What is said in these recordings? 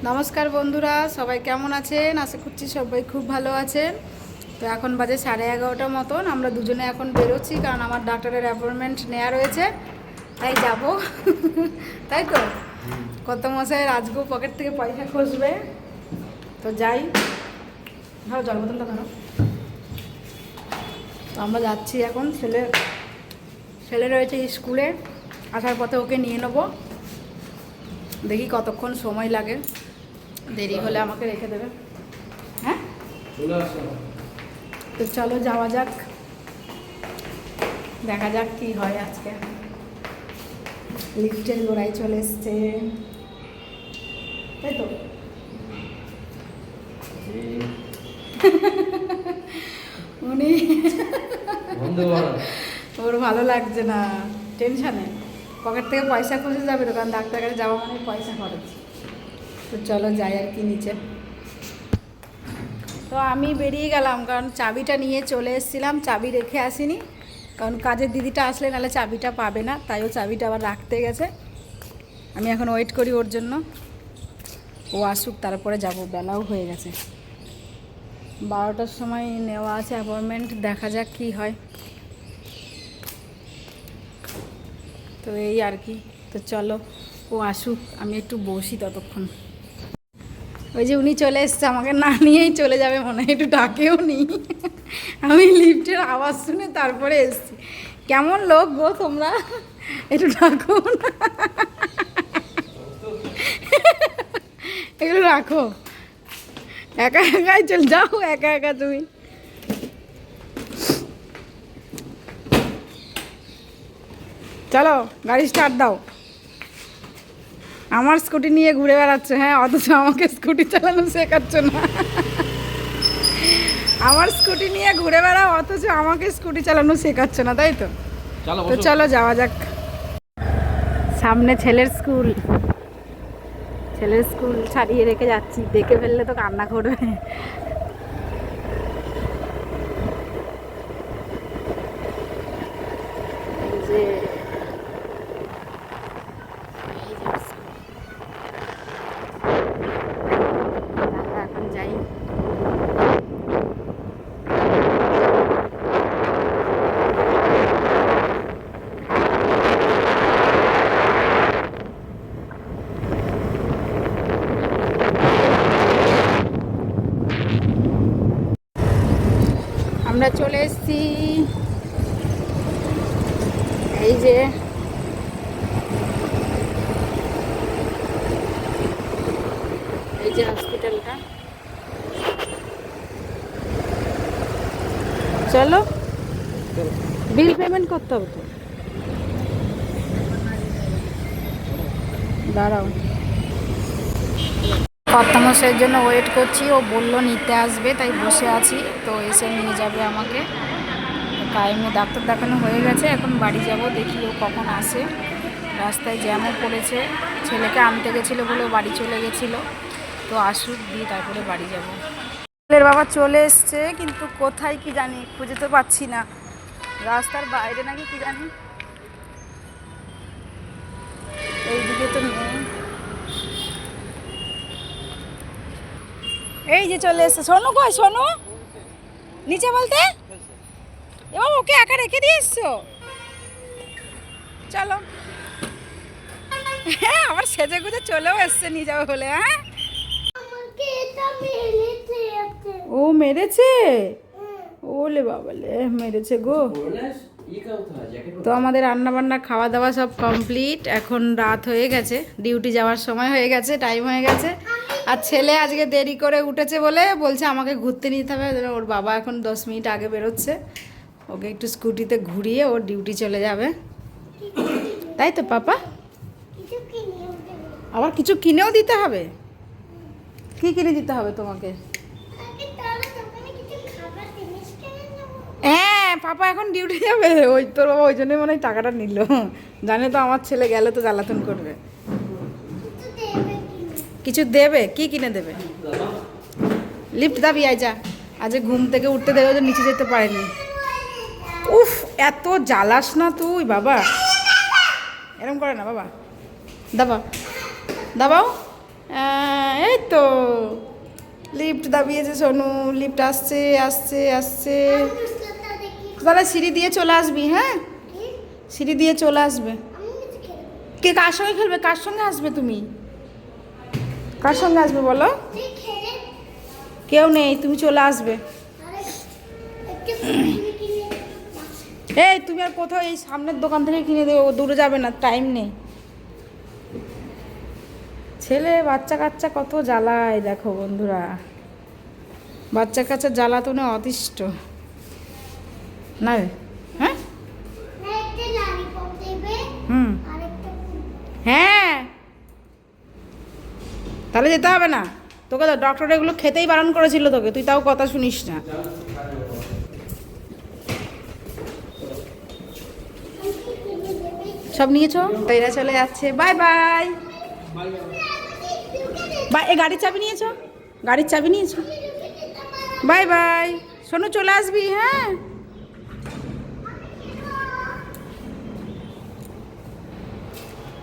নমস্কার বন্ধুরা, সবাই কেমন আছেন? আশা করছি সবাই খুব ভালো আছেন। তো এখন বাজে 11:30 মতন। আমরা দুজনে এখন বেরোচ্ছি, কারণ আমার ডাক্তারের অ্যাপয়েন্টমেন্ট নেওয়া রয়েছে, তাই যাব। তাই তো কত মশাইয়ের আজকেও পকেট থেকে পয়সা খসবে, তো যাই। ধরো জল বোতলটা ধরো। তো আমরা যাচ্ছি এখন। ছেলে রয়েছে স্কুলে, আসার পথে ওকে নিয়ে নেবো। দেখি কতক্ষণ সময় লাগে, দেরি হলে আমাকে রেখে দেবে। হ্যাঁ, তো চলো যাওয়া যাক, দেখা যাক কি হয় আজকে। লিফটের গোড়ায় চলে এসছে, তাই তো? উনি ওর ভালো লাগছে না, টেনশানে পকেট থেকে পয়সা খসে যাবে তো, কারণ ডাক্তার কাছে যাওয়া মানে পয়সা খরচ। তো চলো যাই আর কি নিচে। তো আমি বেরিয়ে গেলাম, কারণ চাবিটা নিয়ে চলে এসেছিলাম, চাবি রেখে আসিনি, কারণ কাজের দিদিটা আসলে নাহলে চাবিটা পাবে না, তাই ও চাবিটা আবার রাখতে গেছে। আমি এখন ওয়েট করি ওর জন্য, ও আসুক তারপরে যাব। বেলাও হয়ে গেছে, 12টার সময় নেওয়া আছে অ্যাপয়েন্টমেন্ট, দেখা যাক কি হয়। তো এই আর কি। তো চলো ও আসুক, আমি একটু বসি ততক্ষণ। ওই যে উনি চলে এসছে, আমাকে না নিয়েই চলে যাবে মনে হয়, একটু ডাকেও নি। আমি লিফটের আওয়াজ শুনে তারপরে এসছি। কেমন লোক গো তোমরা, একটু ডাকো না। এগুলো রাখো, একা একাই চলে যাও, একা একা তুমি। চলো গাড়ি স্টার্ট দাও। আমার স্কুটি নিয়ে ঘুরে বেড়াচ্ছে, হ্যাঁ, অথচ আমাকে স্কুটি চালানো শেখাচ্ছ না। আমার স্কুটি নিয়ে ঘুরে বেড়াও, অথচ আমাকে স্কুটি চালানো শেখাচ্ছ না, তাই তো? তো চলো যাওয়া যাক। সামনে ছেলের স্কুল ছাড়িয়ে রেখে যাচ্ছি, দেখে ফেললে তো কান্না করবে। যে এখন যাই। আমরা চলে এসেছি, এই যে হসপিটালটা। চলো, বিল পেমেন্ট করতে হবে তো, দাঁড়াও। কর্তামশাইয়ের জন্য ওয়েট করছি, ও বললো নিতে আসবে, তাই বসে আছি। তো এসে নিয়ে যাবে আমাকে। টাইমে ডাক্তার দেখানো হয়ে গেছে, এখন বাড়ি যাব। দেখি ও কখন আসে। রাস্তায় জ্যামও পড়েছে, ছেলেকে আনতে গেছিলো বলে ও বাড়ি চলে গেছিলো। তো আসুক, দিয়ে তারপরে বাড়ি যাব। ছেলের বাবা চলে এসছে, কিন্তু কোথায় কি জানি, খুঁজে তো পাচ্ছি না। রাস্তার বাইরে নাকি কি জানি, এইদিকে তো নেই। এই যে চলে এসছে। সোনু কই? সোনু নিচে বলতে, এবার ওকে একা রেখে দিয়ে এসছো? চলো। হ্যাঁ, আবার সেজে গুজে চলেও এসছে নিয়ে যাবে বলে। হ্যাঁ, ও মেরেছে? ওলে বাবালে, মেরেছে গো। তো আমাদের রান্না বান্না খাওয়া দাওয়া সব কমপ্লিট। এখন রাত হয়ে গেছে, ডিউটি যাওয়ার সময় হয়ে গেছে, টাইম হয়ে গেছে। আর ছেলে আজকে দেরি করে উঠেছে বলে বলছে আমাকে ঘুরতে নিতে হবে। ওর বাবা এখন 10 মিনিট আগে বেরোচ্ছে, ওকে একটু স্কুটিতে ঘুরিয়ে ওর ডিউটি চলে যাবে, তাই তো পাপা? আবার কিছু কিনেও দিতে হবে? কি কিনে দিতে হবে তোমাকে? হ্যাঁ, পাপা এখন ডিউটি যাবে, ওই তোর বাবা ওই জন্যই মনে হয় টাকাটা নিল, জানে তো আমার ছেলে গেলে তো জ্বালাতন করবে। কিছু দেবে? কি কিনে দেবে? লিফট দাবি আয় যা। আজ ঘুম থেকে উঠতে দেবে, যে নিচে যেতে পারেনি। উফ, এত জ্বালাস না তুই বাবা, এরম করে না বাবা। দাবা দাবাও, এই তো লিফট দাবিয়েছে সোনু, লিফট আসছে আসছে আসছে। তাহলে সিঁড়ি দিয়ে চলে আসবি, হ্যাঁ সিঁড়ি দিয়ে চলে আসবে। কে কার সঙ্গে খেলবে, কার সঙ্গে আসবে তুমি, কার সঙ্গে আসবে বলো? কেউ নেই, তুমি চলে আসবে। এই তুমি আর কোথাও এই সামনের দোকান থেকে কিনে দেবো, দূরে যাবে না, টাইম নেই। ছেলে বাচ্চা কাচ্চা কত জ্বালায় দেখো বন্ধুরা, বাচ্চা কাচ্চা জ্বালাতনে অতিষ্ঠ না রে। হ্যাঁ হুম হ্যাঁ, তাহলে যেতে হবে না তোকে, তো ডক্টর এগুলো খেতেই বারণ করেছিল তোকে, তুই তাও কথা শুনিস না। সব নিয়েছো, এরা চলে যাচ্ছে, বাই বাই। বা এ গাড়ির চাবি নিয়েছো, গাড়ির চাবি নিয়েছো, বাই বাই। শোনো চলে আসবি, হ্যাঁ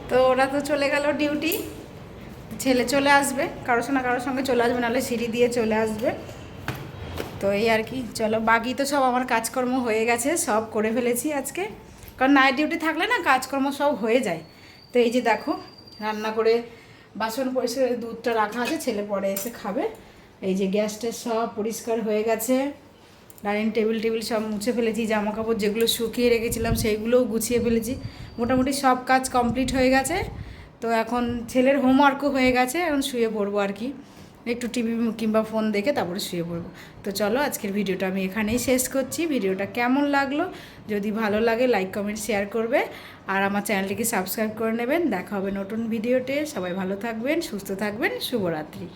তো ওরা তো চলে গেল ডিউটি, ছেলে চলে আসবে কারোর সঙ্গে চলে আসবে, নাহলে সিঁড়ি দিয়ে চলে আসবে। তো এই আর কি, চলো বাকি তো সব আমার কাজকর্ম হয়ে গেছে, সব করে ফেলেছি আজকে, কারণ নাইট ডিউটি থাকলে না কাজকর্ম সব হয়ে যায়। তো এই যে দেখো রান্না করে বাসন পরিষ্কার, দুধটা রাখা আছে, ছেলে পরে এসে খাবে। এই যে গ্যাসটা সব পরিষ্কার হয়ে গেছে, ডাইনিং টেবিল সব মুছে ফেলেছি, জামা কাপড় যেগুলো শুকিয়ে রেখেছিলাম সেইগুলোও গুছিয়ে ফেলেছি, মোটামুটি সব কাজ কমপ্লিট হয়ে গেছে। তো এখন ছেলের হোমওয়ার্কও হয়ে গেছে, এখন শুয়ে পড়বো আর কি, একটু টিভি কিংবা ফোন দেখে তারপরে শুয়ে পড়বো। তো চলো আজকের ভিডিওটা আমি এখানেই শেষ করছি। ভিডিওটা কেমন লাগলো, যদি ভালো লাগে লাইক কমেন্ট শেয়ার করবে, আর আমার চ্যানেলটিকে সাবস্ক্রাইব করে নেবেন। দেখা হবে নতুন ভিডিওতে, সবাই ভালো থাকবেন, সুস্থ থাকবেন, শুভরাত্রি।